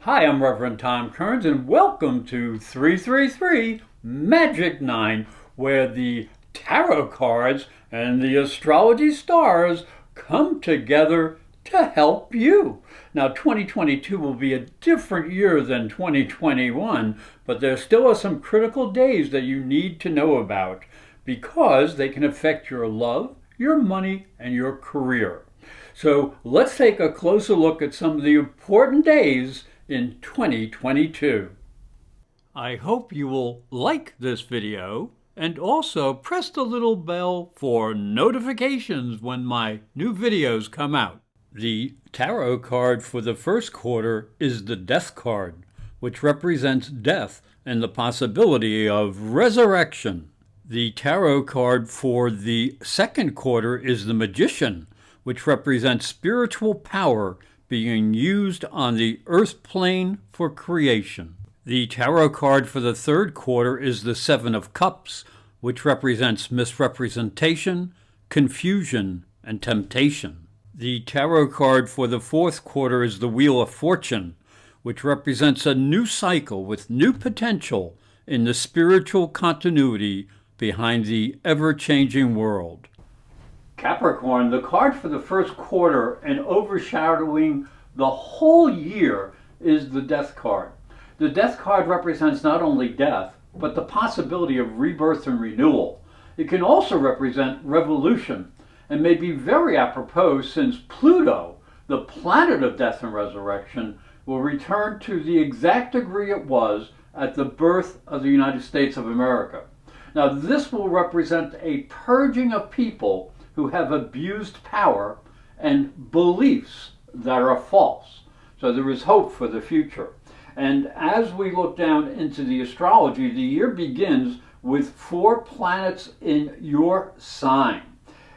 Hi, I'm Reverend Tom Kearns, and welcome to 333 Magic 9, where the tarot cards and the astrology stars come together to help you. Now, 2022 will be a different year than 2021, but there still are some critical days that you need to know about because they can affect your love, your money, and your career. So let's take a closer look at some of the important days in 2022. I hope you will like this video and also press the little bell for notifications when my new videos come out. The tarot card for the first quarter is the Death card, which represents death and the possibility of resurrection. The tarot card for the second quarter is the Magician, which represents spiritual power being used on the earth plane for creation. The tarot card for the third quarter is the Seven of Cups, which represents misrepresentation, confusion, and temptation. The tarot card for the fourth quarter is the Wheel of Fortune, which represents a new cycle with new potential in the spiritual continuity behind the ever-changing world. Capricorn, the card for the first quarter and overshadowing the whole year is the Death card. The Death card represents not only death, but the possibility of rebirth and renewal. It can also represent revolution and may be very apropos since Pluto, the planet of death and resurrection, will return to the exact degree it was at the birth of the United States of America. Now, this will represent a purging of people who have abused power and beliefs that are false. So there is hope for the future. And as we look down into the astrology, the year begins with 4 planets in your sign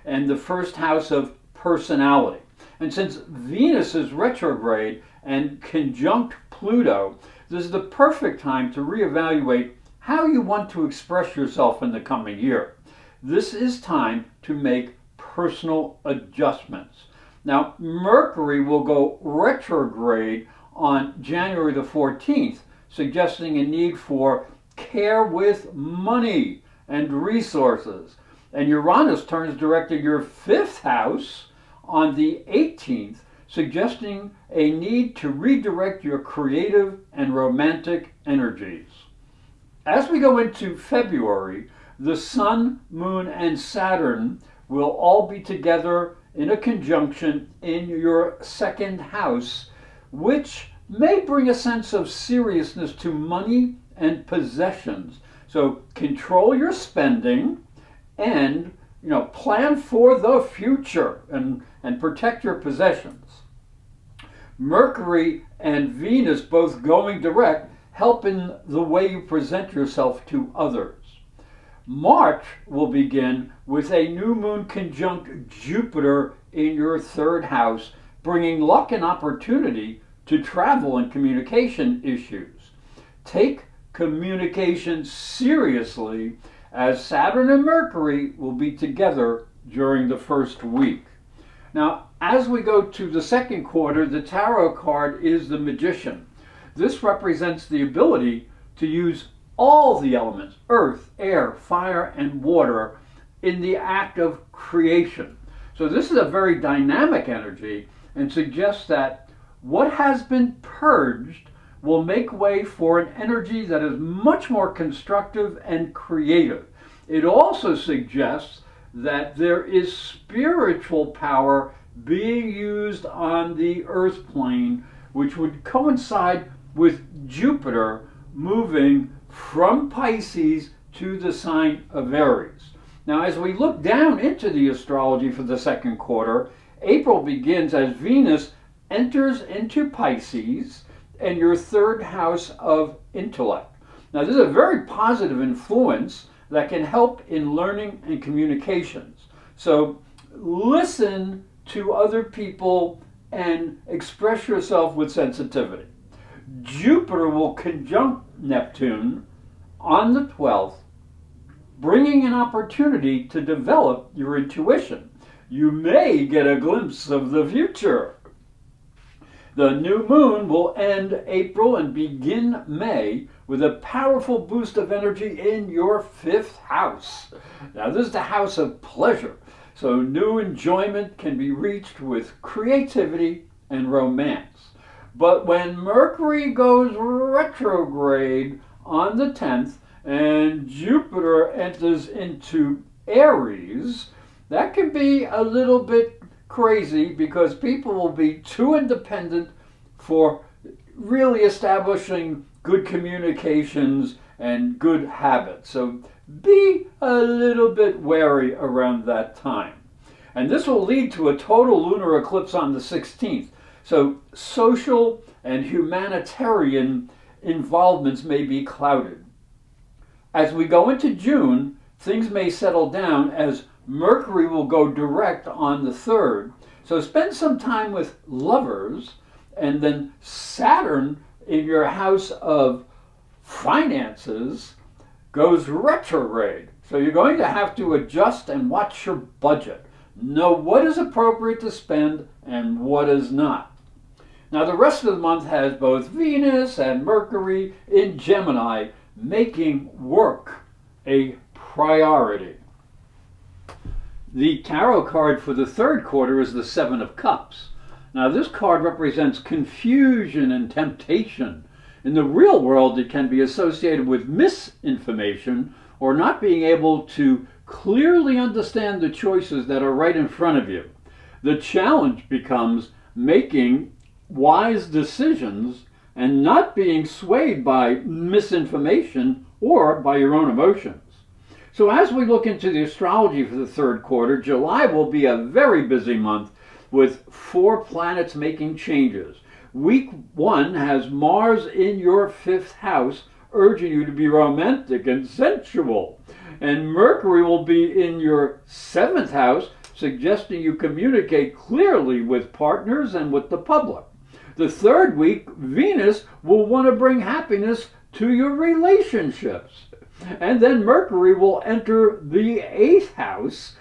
and the first house of personality. And since Venus is retrograde and conjunct Pluto, this is the perfect time to reevaluate how you want to express yourself in the coming year. This is time to make personal adjustments. Now, Mercury will go retrograde on January the 14th, suggesting a need for care with money and resources. And Uranus turns direct in your 5th house on the 18th, suggesting a need to redirect your creative and romantic energies. As we go into February, the Sun, Moon, and Saturn will all be together in a conjunction in your 2nd house, which may bring a sense of seriousness to money and possessions. So control your spending and plan for the future and protect your possessions. Mercury and Venus both going direct help in the way you present yourself to others. March will begin with a new moon conjunct Jupiter in your 3rd house, bringing luck and opportunity to travel and communication issues. Take communication seriously as Saturn and Mercury will be together during the first week. Now, as we go to the second quarter, the tarot card is the Magician. This represents the ability to use all the elements, earth, air, fire, and water, in the act of creation. So this is a very dynamic energy and suggests that what has been purged will make way for an energy that is much more constructive and creative. It also suggests that there is spiritual power being used on the earth plane, which would coincide with Jupiter moving from Pisces to the sign of Aries. Now, as we look down into the astrology for the second quarter, April begins as Venus enters into Pisces and your 3rd house of intellect. Now, this is a very positive influence that can help in learning and communications. So listen to other people and express yourself with sensitivity. Jupiter will conjunct Neptune on the 12th, bringing an opportunity to develop your intuition. You may get a glimpse of the future. The new moon will end April and begin May with a powerful boost of energy in your 5th house. Now, this is the house of pleasure, so new enjoyment can be reached with creativity and romance. But when Mercury goes retrograde on the 10th and Jupiter enters into Aries, that can be a little bit crazy because people will be too independent for really establishing good communications and good habits. So be a little bit wary around that time. And this will lead to a total lunar eclipse on the 16th. So social and humanitarian involvements may be clouded. As we go into June, things may settle down as Mercury will go direct on the 3rd. So spend some time with lovers, and then Saturn in your house of finances goes retrograde. So you're going to have to adjust and watch your budget. Know what is appropriate to spend and what is not. Now the rest of the month has both Venus and Mercury in Gemini, making work a priority. The tarot card for the 3rd quarter is the 7 of Cups. Now this card represents confusion and temptation. In the real world, it can be associated with misinformation or not being able to clearly understand the choices that are right in front of you. The challenge becomes making wise decisions and not being swayed by misinformation or by your own emotions. So as we look into the astrology for the 3rd quarter, July will be a very busy month with 4 planets making changes. Week 1 has Mars in your 5th house, urging you to be romantic and sensual. And Mercury will be in your 7th house, suggesting you communicate clearly with partners and with the public. The 3rd week, Venus will want to bring happiness to your relationships. And then Mercury will enter the 8th house,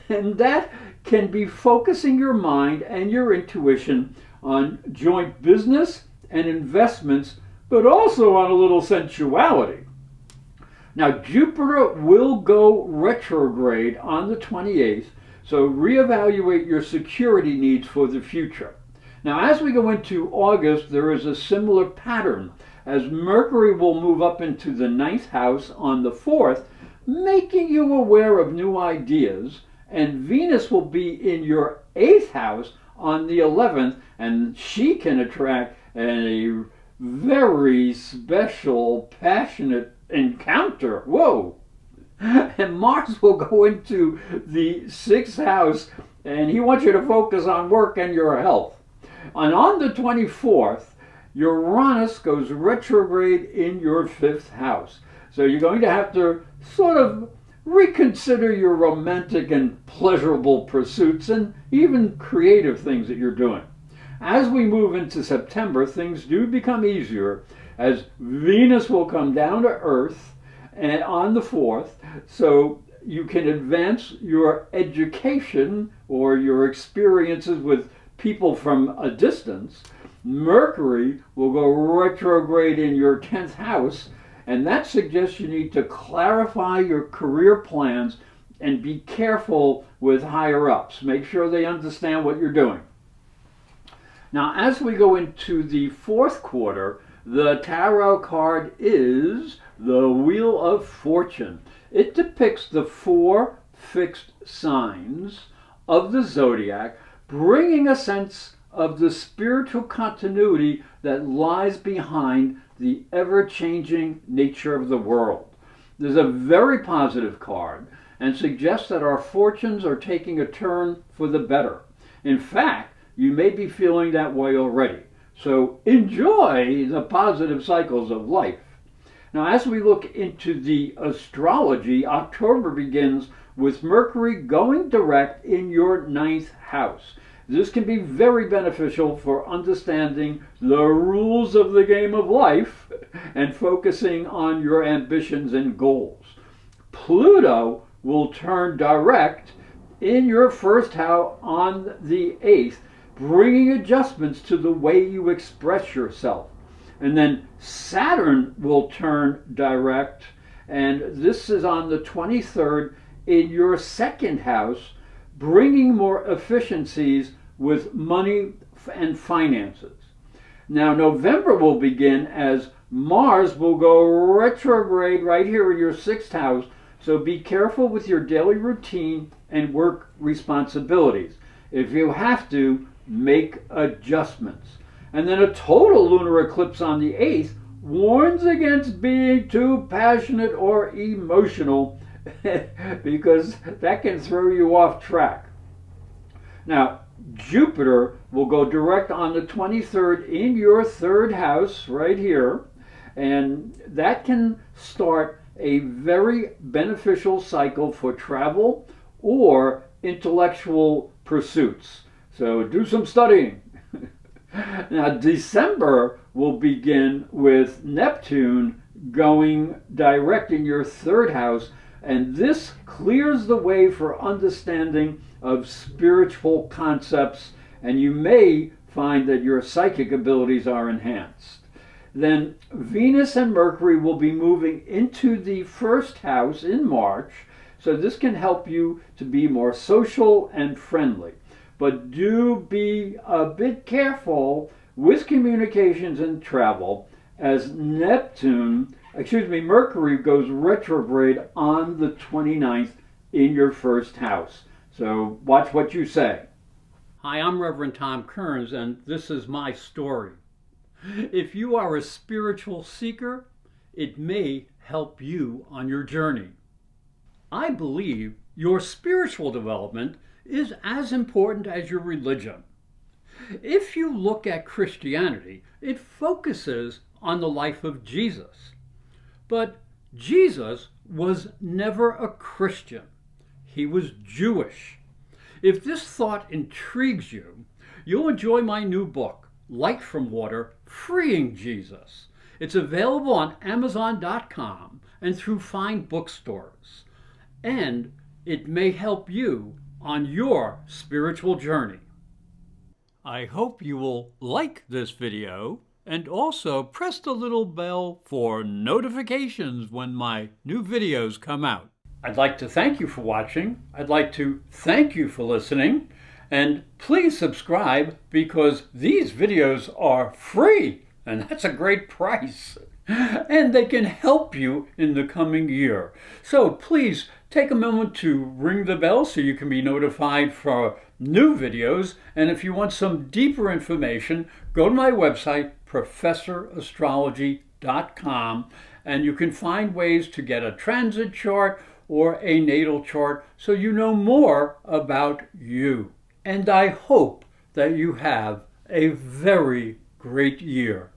and that can be focusing your mind and your intuition on joint business and investments, but also on a little sensuality. Now, Jupiter will go retrograde on the 28th, so reevaluate your security needs for the future. Now, as we go into August, there is a similar pattern, as Mercury will move up into the 9th house on the 4th, making you aware of new ideas, and Venus will be in your 8th house on the 11th, and she can attract a very special, passionate encounter. Whoa! And Mars will go into the 6th house, and he wants you to focus on work and your health. And on the 24th, Uranus goes retrograde in your 5th house. So you're going to have to sort of reconsider your romantic and pleasurable pursuits and even creative things that you're doing. As we move into September, things do become easier as Venus will come down to Earth and on the 4th, so you can advance your education or your experiences with people from a distance. Mercury will go retrograde in your 10th house, and that suggests you need to clarify your career plans and be careful with higher ups. Make sure they understand what you're doing. Now, as we go into the 4th quarter, the tarot card is the Wheel of Fortune. It depicts the 4 fixed signs of the zodiac, bringing a sense of the spiritual continuity that lies behind the ever-changing nature of the world. This is a very positive card and suggests that our fortunes are taking a turn for the better. In fact, you may be feeling that way already. So enjoy the positive cycles of life. Now, as we look into the astrology, October begins with Mercury going direct in your 9th house. This can be very beneficial for understanding the rules of the game of life and focusing on your ambitions and goals. Pluto will turn direct in your 1st house on the 8th, bringing adjustments to the way you express yourself. And then Saturn will turn direct, and this is on the 23rd in your second house, bringing more efficiencies with money and finances. Now, November will begin as Mars will go retrograde right here in your sixth house, so be careful with your daily routine and work responsibilities. If you have to, make adjustments. And then a total lunar eclipse on the 8th warns against being too passionate or emotional because that can throw you off track. Now, Jupiter will go direct on the 23rd in your third house right here, and that can start a very beneficial cycle for travel or intellectual pursuits. So do some studying. Now, December will begin with Neptune going direct in your third house, and this clears the way for understanding of spiritual concepts, and you may find that your psychic abilities are enhanced. Then Venus and Mercury will be moving into the first house in March, so this can help you to be more social and friendly. But do be a bit careful with communications and travel as Mercury goes retrograde on the 29th in your first house. So watch what you say. Hi, I'm Reverend Tom Kearns, and this is my story. If you are a spiritual seeker, it may help you on your journey. I believe your spiritual development is as important as your religion. If you look at Christianity, it focuses on the life of Jesus. But Jesus was never a Christian. He was Jewish. If this thought intrigues you, you'll enjoy my new book, Light from Water, Freeing Jesus. It's available on Amazon.com and through fine bookstores. And it may help you on your spiritual journey. I hope you will like this video and also press the little bell for notifications when my new videos come out. I'd like to thank you for watching. I'd like to thank you for listening. And please subscribe because these videos are free, and that's a great price. And they can help you in the coming year. So please take a moment to ring the bell so you can be notified for new videos. And if you want some deeper information, go to my website, ProfessorAstrology.com, and you can find ways to get a transit chart or a natal chart so you know more about you. And I hope that you have a very great year.